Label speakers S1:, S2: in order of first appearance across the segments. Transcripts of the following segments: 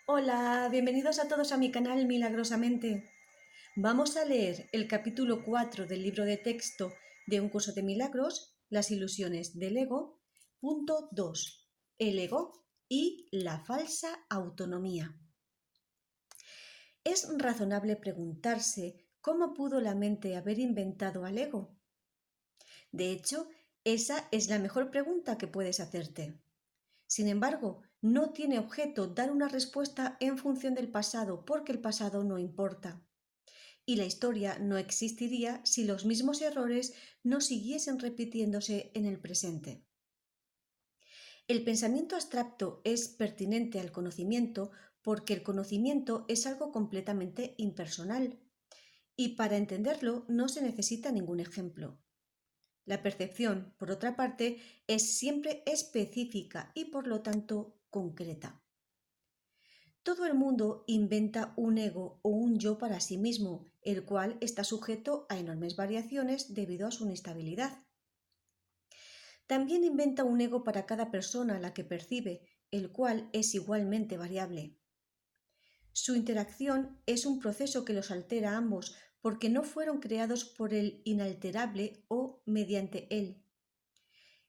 S1: Hola, bienvenidos a todos a mi canal Milagrosamente. Vamos a leer el capítulo 4 del libro de texto de Un curso de milagros, Las ilusiones del ego, punto 2, el ego y la falsa autonomía. Es razonable preguntarse cómo pudo la mente haber inventado al ego. De hecho, esa es la mejor pregunta que puedes hacerte. Sin embargo, no tiene objeto dar una respuesta en función del pasado porque el pasado no importa. Y la historia no existiría si los mismos errores no siguiesen repitiéndose en el presente. El pensamiento abstracto es pertinente al conocimiento porque el conocimiento es algo completamente impersonal y para entenderlo no se necesita ningún ejemplo. La percepción, por otra parte, es siempre específica y por lo tanto concreta. Todo el mundo inventa un ego o un yo para sí mismo, el cual está sujeto a enormes variaciones debido a su inestabilidad. También inventa un ego para cada persona a la que percibe, el cual es igualmente variable. Su interacción es un proceso que los altera a ambos porque no fueron creados por el inalterable o mediante él.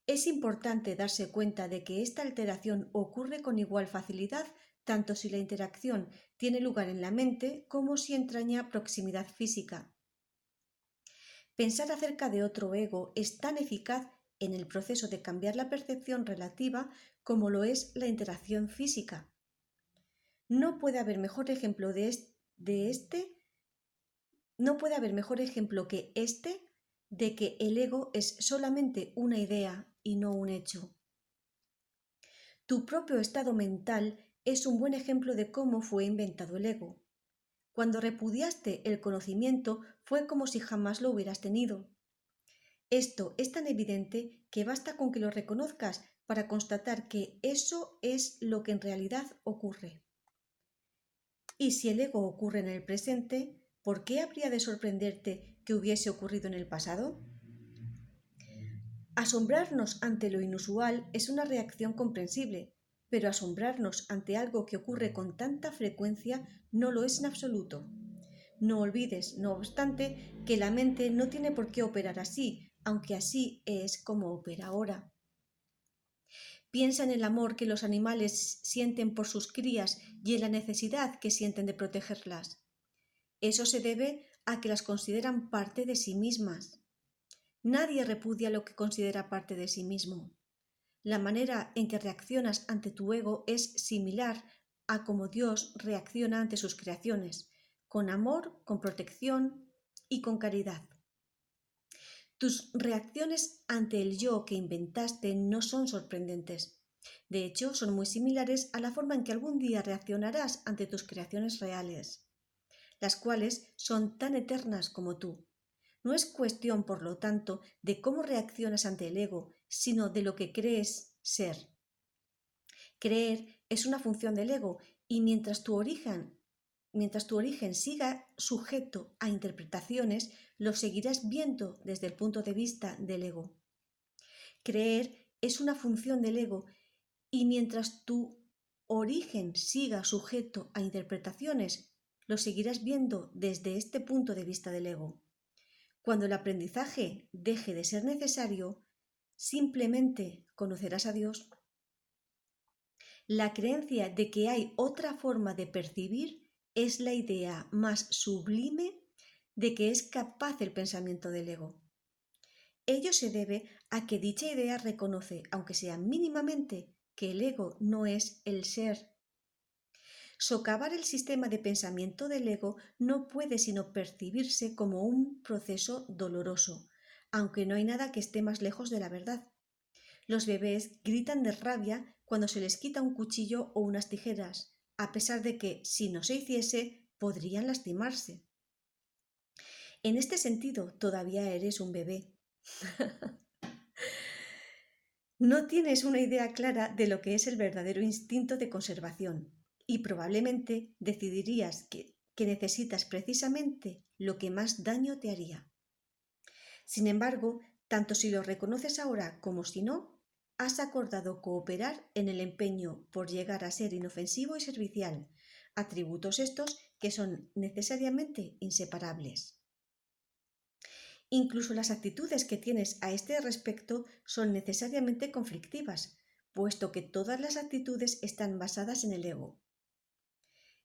S1: Es importante darse cuenta de que esta alteración ocurre con igual facilidad tanto si la interacción tiene lugar en la mente como si entraña proximidad física. Pensar acerca de otro ego es tan eficaz en el proceso de cambiar la percepción relativa como lo es la interacción física. No puede haber mejor ejemplo no puede haber mejor ejemplo que este de que el ego es solamente una idea y no un hecho. Tu propio estado mental es un buen ejemplo de cómo fue inventado el ego. Cuando repudiaste el conocimiento fue como si jamás lo hubieras tenido. Esto es tan evidente que basta con que lo reconozcas para constatar que eso es lo que en realidad ocurre. Y si el ego ocurre en el presente, ¿por qué habría de sorprenderte que hubiese ocurrido en el pasado? Asombrarnos ante lo inusual es una reacción comprensible, pero asombrarnos ante algo que ocurre con tanta frecuencia no lo es en absoluto. No olvides, no obstante, que la mente no tiene por qué operar así, aunque así es como opera ahora. Piensa en el amor que los animales sienten por sus crías y en la necesidad que sienten de protegerlas. Eso se debe a que las consideran parte de sí mismas. Nadie repudia lo que considera parte de sí mismo. La manera en que reaccionas ante tu ego es similar a cómo Dios reacciona ante sus creaciones, con amor, con protección y con caridad. Tus reacciones ante el yo que inventaste no son sorprendentes. De hecho, son muy similares a la forma en que algún día reaccionarás ante tus creaciones reales, las cuales son tan eternas como tú. No es cuestión, por lo tanto, de cómo reaccionas ante el ego, sino de lo que crees ser. Creer es una función del ego y mientras tu origen siga sujeto a interpretaciones, lo seguirás viendo desde el punto de vista del ego. Creer es una función del ego y mientras tu origen siga sujeto a interpretaciones, lo seguirás viendo desde este punto de vista del ego. Cuando el aprendizaje deje de ser necesario, simplemente conocerás a Dios. La creencia de que hay otra forma de percibir es la idea más sublime de que es capaz el pensamiento del ego. Ello se debe a que dicha idea reconoce, aunque sea mínimamente, que el ego no es el ser. Socavar el sistema de pensamiento del ego no puede sino percibirse como un proceso doloroso, aunque no hay nada que esté más lejos de la verdad. Los bebés gritan de rabia cuando se les quita un cuchillo o unas tijeras, a pesar de que, si no se hiciese, podrían lastimarse. En este sentido, todavía eres un bebé. No tienes una idea clara de lo que es el verdadero instinto de conservación y probablemente decidirías que necesitas precisamente lo que más daño te haría. Sin embargo, tanto si lo reconoces ahora como si no, has acordado cooperar en el empeño por llegar a ser inofensivo y servicial, atributos estos que son necesariamente inseparables. Incluso las actitudes que tienes a este respecto son necesariamente conflictivas, puesto que todas las actitudes están basadas en el ego.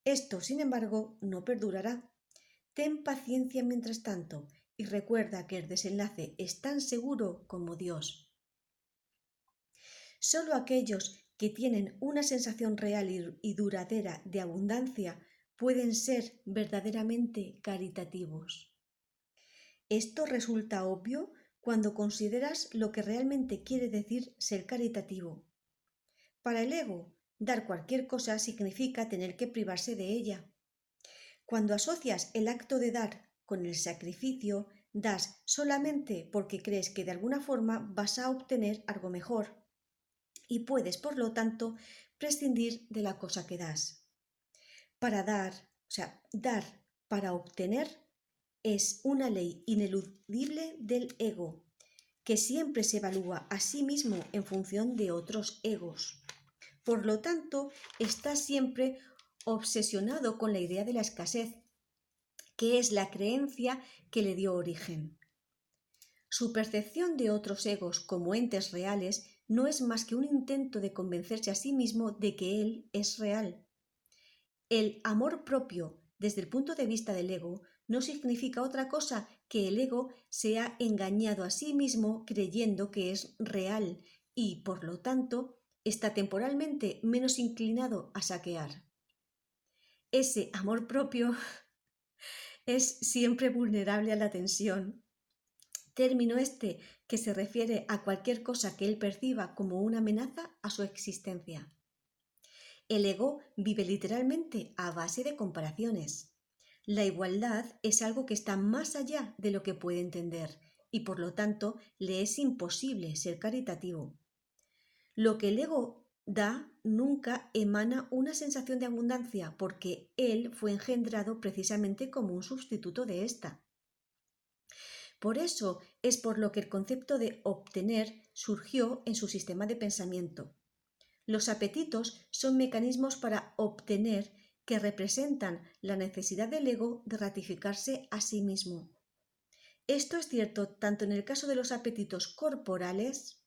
S1: Esto, sin embargo, no perdurará. Ten paciencia mientras tanto y recuerda que el desenlace es tan seguro como Dios. Solo aquellos que tienen una sensación real y duradera de abundancia pueden ser verdaderamente caritativos. Esto resulta obvio cuando consideras lo que realmente quiere decir ser caritativo. Para el ego, dar cualquier cosa significa tener que privarse de ella. Cuando asocias el acto de dar con el sacrificio, das solamente porque crees que de alguna forma vas a obtener algo mejor y puedes, por lo tanto, prescindir de la cosa que das. Dar para obtener es una ley ineludible del ego, que siempre se evalúa a sí mismo en función de otros egos. Por lo tanto, está siempre obsesionado con la idea de la escasez, que es la creencia que le dio origen. Su percepción de otros egos como entes reales no es más que un intento de convencerse a sí mismo de que él es real. El amor propio, desde el punto de vista del ego, no significa otra cosa que el ego se ha engañado a sí mismo creyendo que es real y, por lo tanto, está temporalmente menos inclinado a saquear. Ese amor propio es siempre vulnerable a la tensión. Término este que se refiere a cualquier cosa que él perciba como una amenaza a su existencia. El ego vive literalmente a base de comparaciones. La igualdad es algo que está más allá de lo que puede entender y por lo tanto le es imposible ser caritativo. Lo que el ego da nunca emana una sensación de abundancia porque él fue engendrado precisamente como un sustituto de esta. Por eso es por lo que el concepto de obtener surgió en su sistema de pensamiento. Los apetitos son mecanismos para obtener que representan la necesidad del ego de ratificarse a sí mismo. Esto es cierto tanto en el caso de los apetitos corporales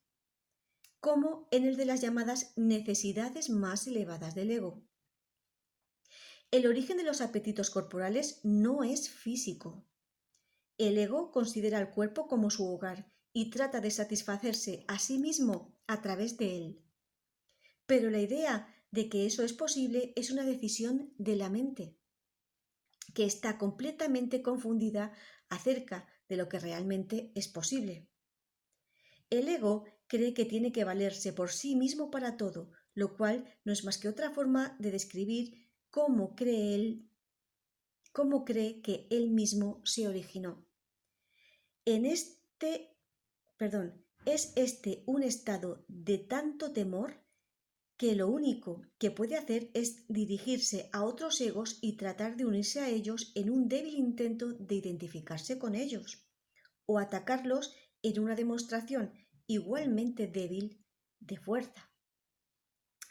S1: como en el de las llamadas necesidades más elevadas del ego. El origen de los apetitos corporales no es físico. El ego considera al cuerpo como su hogar y trata de satisfacerse a sí mismo a través de él. Pero la idea de que eso es posible es una decisión de la mente, que está completamente confundida acerca de lo que realmente es posible. El ego cree que tiene que valerse por sí mismo para todo, lo cual no es más que otra forma de describir cómo cree que él mismo se originó. Es este un estado de tanto temor que lo único que puede hacer es dirigirse a otros egos y tratar de unirse a ellos en un débil intento de identificarse con ellos, o atacarlos en una demostración igualmente débil de fuerza.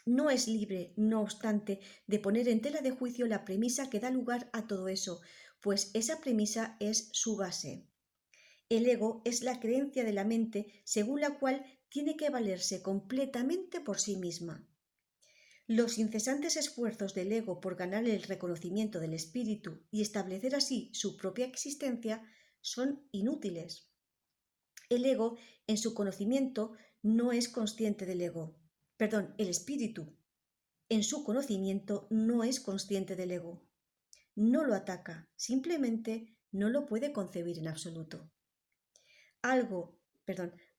S1: No es libre, no obstante, de poner en tela de juicio la premisa que da lugar a todo eso, pues esa premisa es su base. El ego es la creencia de la mente según la cual tiene que valerse completamente por sí misma. Los incesantes esfuerzos del ego por ganar el reconocimiento del espíritu y establecer así su propia existencia son inútiles. El ego, en su conocimiento, no es consciente del ego. El espíritu, en su conocimiento, no es consciente del ego. No lo ataca, simplemente no lo puede concebir en absoluto.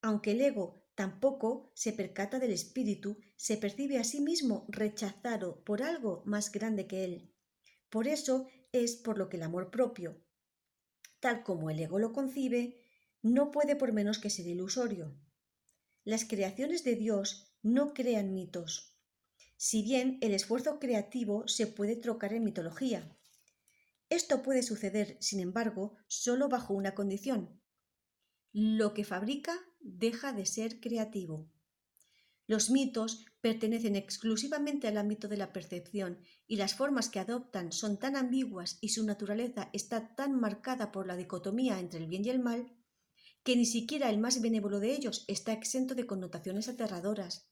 S1: Aunque el ego tampoco se percata del espíritu, se percibe a sí mismo rechazado por algo más grande que él. Por eso es por lo que el amor propio, tal como el ego lo concibe, no puede por menos que ser ilusorio. Las creaciones de Dios no crean mitos, si bien el esfuerzo creativo se puede trocar en mitología. Esto puede suceder, sin embargo, solo bajo una condición. Lo que fabrica deja de ser creativo. Los mitos pertenecen exclusivamente al ámbito de la percepción y las formas que adoptan son tan ambiguas y su naturaleza está tan marcada por la dicotomía entre el bien y el mal que ni siquiera el más benévolo de ellos está exento de connotaciones aterradoras.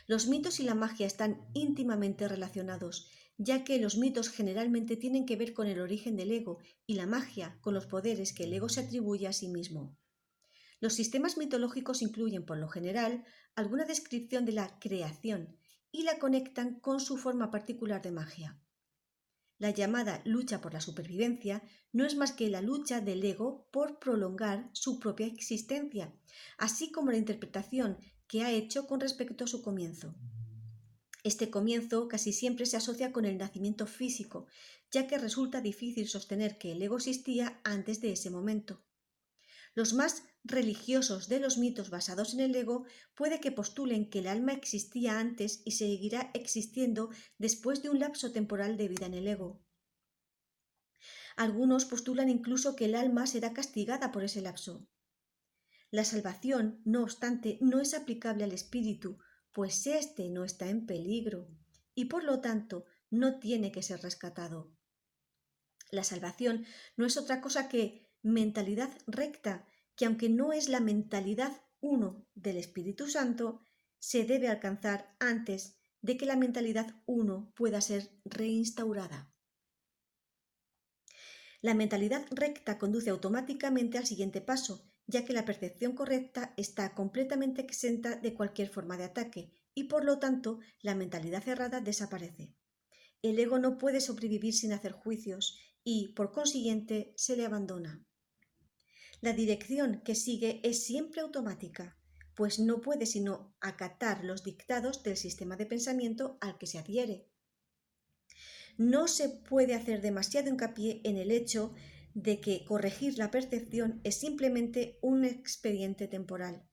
S1: Los mitos y la magia están íntimamente relacionados, ya que los mitos generalmente tienen que ver con el origen del ego y la magia con los poderes que el ego se atribuye a sí mismo. Los sistemas mitológicos incluyen, por lo general, alguna descripción de la creación y la conectan con su forma particular de magia. La llamada lucha por la supervivencia no es más que la lucha del ego por prolongar su propia existencia, así como la interpretación que ha hecho con respecto a su comienzo. Este comienzo casi siempre se asocia con el nacimiento físico, ya que resulta difícil sostener que el ego existía antes de ese momento. Los más religiosos de los mitos basados en el ego puede que postulen que el alma existía antes y seguirá existiendo después de un lapso temporal de vida en el ego. Algunos postulan incluso que el alma será castigada por ese lapso. La salvación, no obstante, no es aplicable al espíritu, pues éste no está en peligro y por lo tanto no tiene que ser rescatado. La salvación no es otra cosa que mentalidad recta, que aunque no es la mentalidad uno del Espíritu Santo, se debe alcanzar antes de que la mentalidad uno pueda ser reinstaurada. La mentalidad recta conduce automáticamente al siguiente paso, ya que la percepción correcta está completamente exenta de cualquier forma de ataque y por lo tanto la mentalidad errada desaparece. El ego no puede sobrevivir sin hacer juicios y, por consiguiente, se le abandona. La dirección que sigue es siempre automática, pues no puede sino acatar los dictados del sistema de pensamiento al que se adhiere. No se puede hacer demasiado hincapié en el hecho de que corregir la percepción es simplemente un expediente temporal.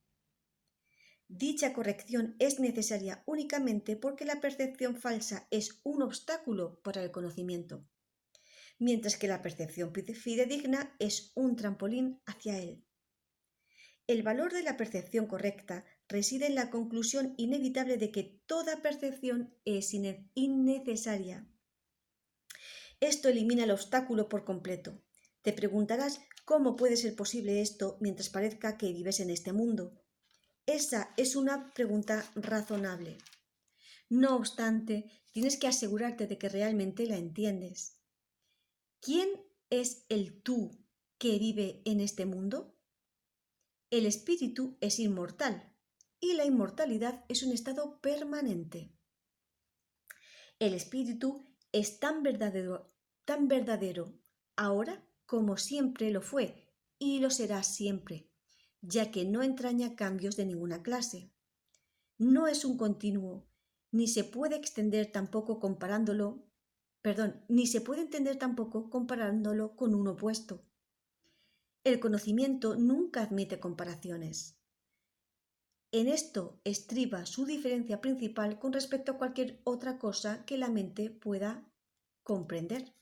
S1: Dicha corrección es necesaria únicamente porque la percepción falsa es un obstáculo para el conocimiento, mientras que la percepción fidedigna es un trampolín hacia él. El valor de la percepción correcta reside en la conclusión inevitable de que toda percepción es innecesaria. Esto elimina el obstáculo por completo. Te preguntarás cómo puede ser posible esto mientras parezca que vives en este mundo. Esa es una pregunta razonable. No obstante, tienes que asegurarte de que realmente la entiendes. ¿Quién es el tú que vive en este mundo? El espíritu es inmortal y la inmortalidad es un estado permanente. El espíritu es tan verdadero ahora como siempre lo fue y lo será siempre, ya que no entraña cambios de ninguna clase. No es un continuo, ni se puede extender tampoco ni se puede entender tampoco comparándolo con un opuesto. El conocimiento nunca admite comparaciones. En esto estriba su diferencia principal con respecto a cualquier otra cosa que la mente pueda comprender.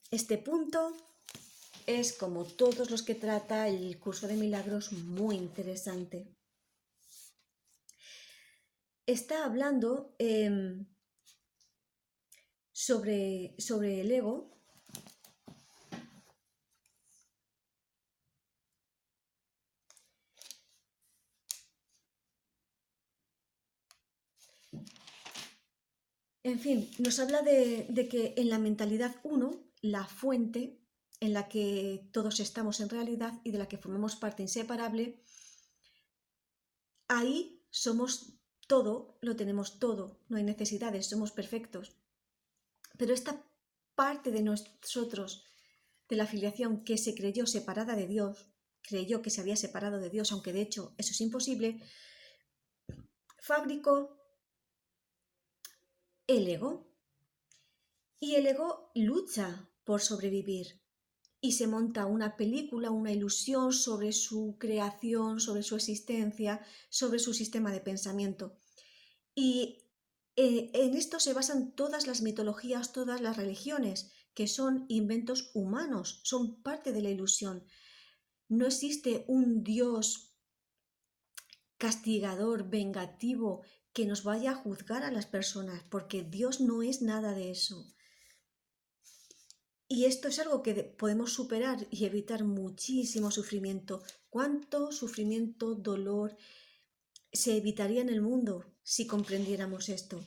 S1: Este punto es, como todos los que trata el curso de milagros, muy interesante. Está hablando sobre el ego. En fin, nos habla de que en la mentalidad 1, la fuente en la que todos estamos en realidad y de la que formamos parte inseparable, ahí somos todo, lo tenemos todo, no hay necesidades, somos perfectos. Pero esta parte de nosotros, de la filiación que se creyó separada de Dios, creyó que se había separado de Dios, aunque de hecho eso es imposible, fabricó el ego. Y el ego lucha por sobrevivir y se monta una película, una ilusión sobre su creación, sobre su existencia, sobre su sistema de pensamiento. Y en esto se basan todas las mitologías, todas las religiones, que son inventos humanos, son parte de la ilusión. no existe un Dios castigador, vengativo, que nos vaya a juzgar a las personas, porque Dios no es nada de eso. Y esto es algo que podemos superar y evitar muchísimo sufrimiento. ¿Cuánto sufrimiento, dolor se evitaría en el mundo si comprendiéramos esto?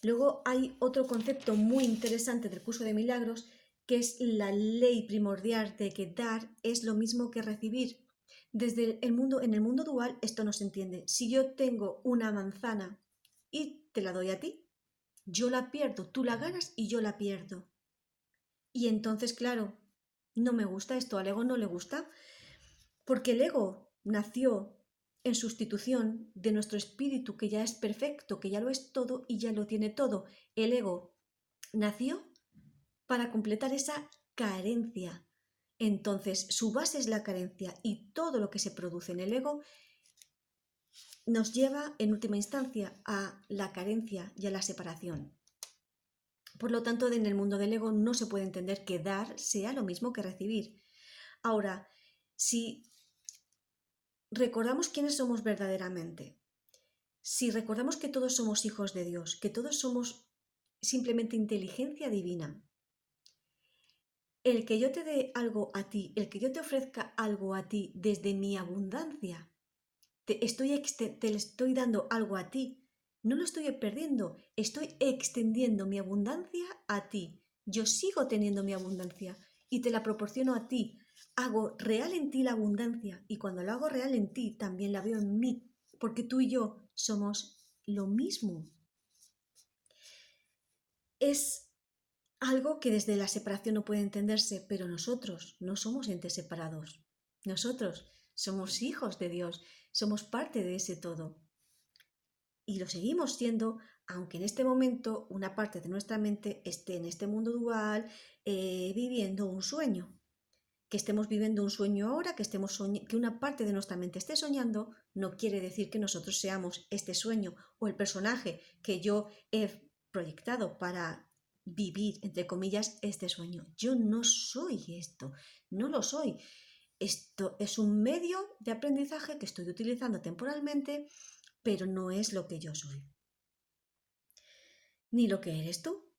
S1: Luego hay otro concepto muy interesante del curso de milagros, que es la ley primordial de que dar es lo mismo que recibir. Desde el mundo, en el mundo dual esto no se entiende. Si yo tengo una manzana y te la doy a ti, yo la pierdo, tú la ganas y yo la pierdo. Y entonces, claro, no me gusta esto, al ego no le gusta, porque el ego nació en sustitución de nuestro espíritu, que ya es perfecto, que ya lo es todo y ya lo tiene todo. El ego nació para completar esa carencia. Entonces, su base es la carencia y todo lo que se produce en el ego nos lleva en última instancia a la carencia y a la separación. Por lo tanto, en el mundo del ego no se puede entender que dar sea lo mismo que recibir. Ahora, si recordamos quiénes somos verdaderamente, si recordamos que todos somos hijos de Dios, que todos somos simplemente inteligencia divina, el que yo te dé algo a ti, el que yo te ofrezca algo a ti desde mi abundancia, te le estoy dando algo a ti, no lo estoy perdiendo, estoy extendiendo mi abundancia a ti. Yo sigo teniendo mi abundancia y te la proporciono a ti. Hago real en ti la abundancia y cuando lo hago real en ti, también la veo en mí, porque tú y yo somos lo mismo. Es algo que desde la separación no puede entenderse, pero nosotros no somos entes separados. Nosotros somos hijos de Dios, somos parte de ese todo. Y lo seguimos siendo, aunque en este momento una parte de nuestra mente esté en este mundo dual viviendo un sueño. Que estemos viviendo un sueño ahora, que una parte de nuestra mente esté soñando, no quiere decir que nosotros seamos este sueño o el personaje que yo he proyectado para vivir, entre comillas, este sueño. Yo no soy esto, no lo soy. Esto es un medio de aprendizaje que estoy utilizando temporalmente, pero no es lo que yo soy. Ni lo que eres tú.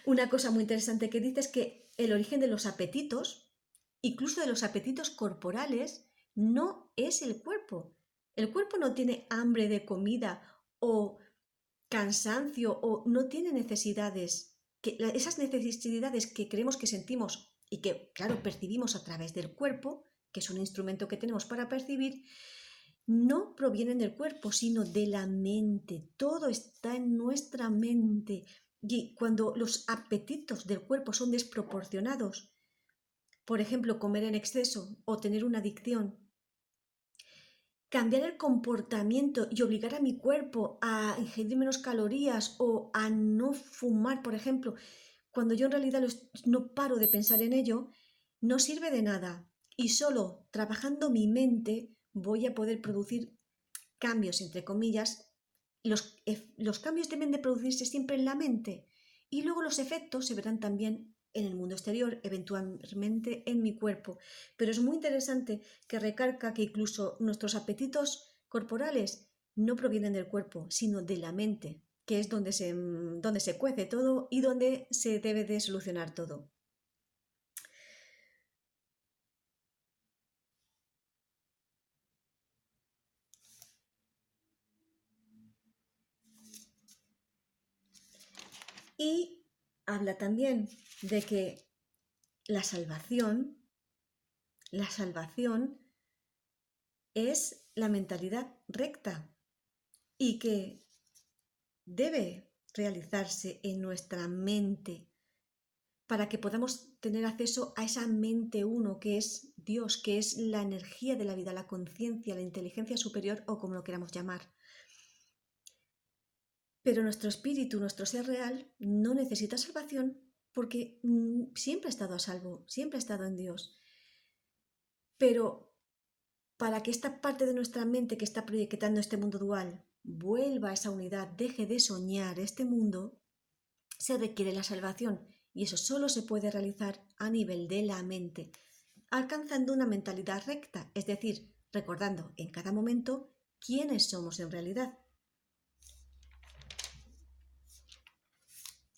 S1: Una cosa muy interesante que dice es que el origen de los apetitos, incluso de los apetitos corporales, no es el cuerpo. El cuerpo no tiene hambre de comida o cansancio o no tiene necesidades. Esas necesidades que creemos que sentimos y que, claro, percibimos a través del cuerpo, que es un instrumento que tenemos para percibir, no provienen del cuerpo, sino de la mente. Todo está en nuestra mente. Y cuando los apetitos del cuerpo son desproporcionados, por ejemplo, comer en exceso o tener una adicción, cambiar el comportamiento y obligar a mi cuerpo a ingerir menos calorías o a no fumar, por ejemplo, cuando yo en realidad no paro de pensar en ello, no sirve de nada. Y solo trabajando mi mente voy a poder producir cambios, entre comillas. Los cambios deben de producirse siempre en la mente y luego los efectos se verán también en el mundo exterior, eventualmente en mi cuerpo. Pero es muy interesante que recalca que incluso nuestros apetitos corporales no provienen del cuerpo, sino de la mente, que es donde se cuece todo y donde se debe de solucionar todo. Y habla también de que la salvación, la salvación es la mentalidad recta y que debe realizarse en nuestra mente para que podamos tener acceso a esa mente uno que es Dios, que es la energía de la vida, la conciencia, la inteligencia superior o como lo queramos llamar. Pero nuestro espíritu, nuestro ser real, no necesita salvación porque siempre ha estado a salvo, siempre ha estado en Dios. Pero para que esta parte de nuestra mente que está proyectando este mundo dual vuelva a esa unidad, deje de soñar este mundo, se requiere la salvación. y eso solo se puede realizar a nivel de la mente, alcanzando una mentalidad recta, es decir, recordando en cada momento quiénes somos en realidad.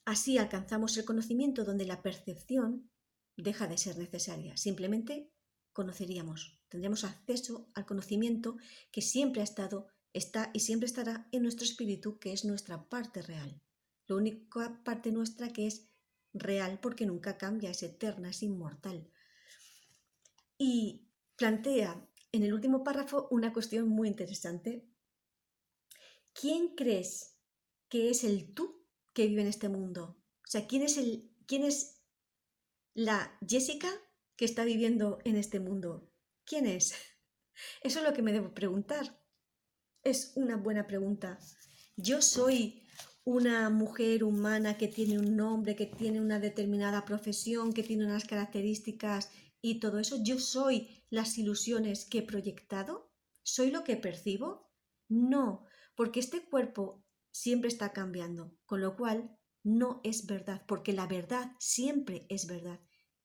S1: Así alcanzamos el conocimiento donde la percepción deja de ser necesaria. Simplemente conoceríamos, tendríamos acceso al conocimiento que siempre ha estado, está y siempre estará en nuestro espíritu, que es nuestra parte real. La única parte nuestra que es real porque nunca cambia, es eterna, es inmortal. Y plantea en el último párrafo una cuestión muy interesante. ¿Quién crees que es el tú que vive en este mundo? O sea, ¿quién es la Jessica que está viviendo en este mundo? ¿Quién es? Eso es lo que me debo preguntar. Es una buena pregunta. Yo soy una mujer humana que tiene un nombre, que tiene una determinada profesión, que tiene unas características y todo eso. Yo soy las ilusiones que he proyectado. ¿Soy lo que percibo? No, porque este cuerpo siempre está cambiando, con lo cual no es verdad, porque la verdad siempre es verdad.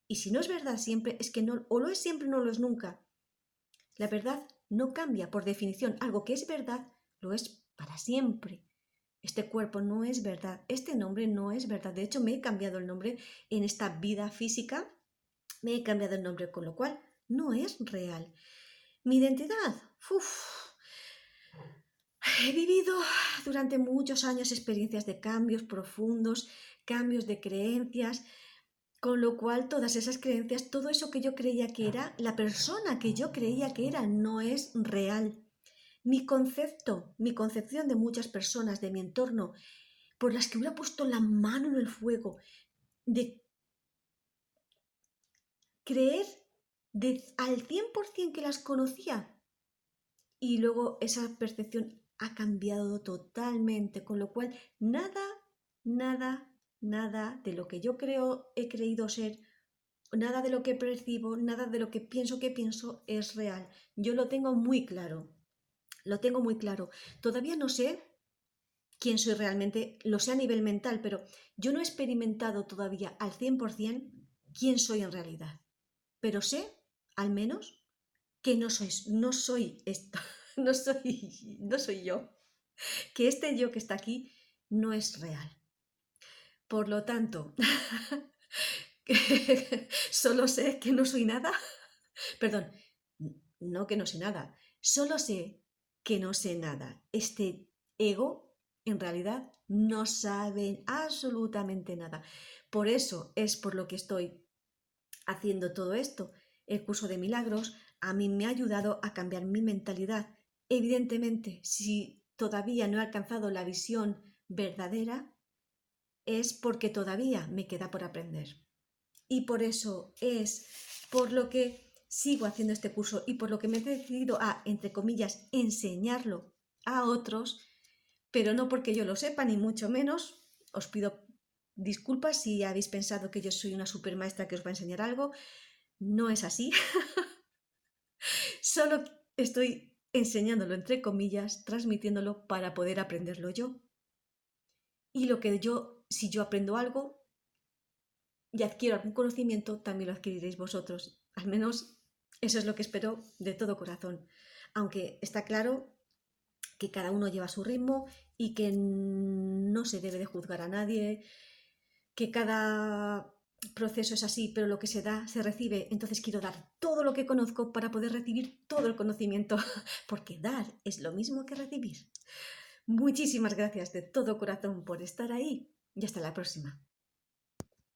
S1: Y si no es verdad siempre, es que no, o lo es siempre o no lo es nunca. La verdad no cambia, por definición. Algo que es verdad lo es para siempre. Este cuerpo no es verdad, este nombre no es verdad. De hecho, me he cambiado el nombre en esta vida física, me he cambiado el nombre, con lo cual no es real. Mi identidad, he vivido durante muchos años experiencias de cambios profundos, cambios de creencias, con lo cual todas esas creencias, todo eso que yo creía que era, la persona que yo creía que era, no es real. Mi concepto, mi concepción de muchas personas de mi entorno, por las que hubiera puesto la mano en el fuego, de creer al 100% que las conocía, y luego esa percepción ha cambiado totalmente, con lo cual nada de lo que yo creo, he creído ser, nada de lo que percibo, nada de lo que pienso es real. Yo lo tengo muy claro, lo tengo muy claro. Todavía no sé quién soy realmente, lo sé a nivel mental, pero yo no he experimentado todavía al 100% quién soy en realidad. Pero sé, al menos, que no soy esto, no soy yo, que este yo que está aquí no es real. Por lo tanto, solo sé que no soy nada, perdón, no que no sé nada, solo sé que no sé nada. Este ego, en realidad, no sabe absolutamente nada. Por eso es por lo que estoy haciendo todo esto. El curso de milagros a mí me ha ayudado a cambiar mi mentalidad. Evidentemente, si todavía no he alcanzado la visión verdadera, es porque todavía me queda por aprender. Y por eso es por lo que sigo haciendo este curso y por lo que me he decidido a, entre comillas, enseñarlo a otros, pero no porque yo lo sepa, ni mucho menos. Os pido disculpas si habéis pensado que yo soy una supermaestra que os va a enseñar algo. No es así. Solo estoy enseñándolo, entre comillas, transmitiéndolo para poder aprenderlo yo. Y lo que si yo aprendo algo y adquiero algún conocimiento, también lo adquiriréis vosotros. Al menos eso es lo que espero de todo corazón. Aunque está claro que cada uno lleva su ritmo y que no se debe de juzgar a nadie, que cada proceso es así, pero lo que se da se recibe. Entonces quiero dar todo lo que conozco para poder recibir todo el conocimiento, porque dar es lo mismo que recibir. Muchísimas gracias de todo corazón por estar ahí y hasta la próxima.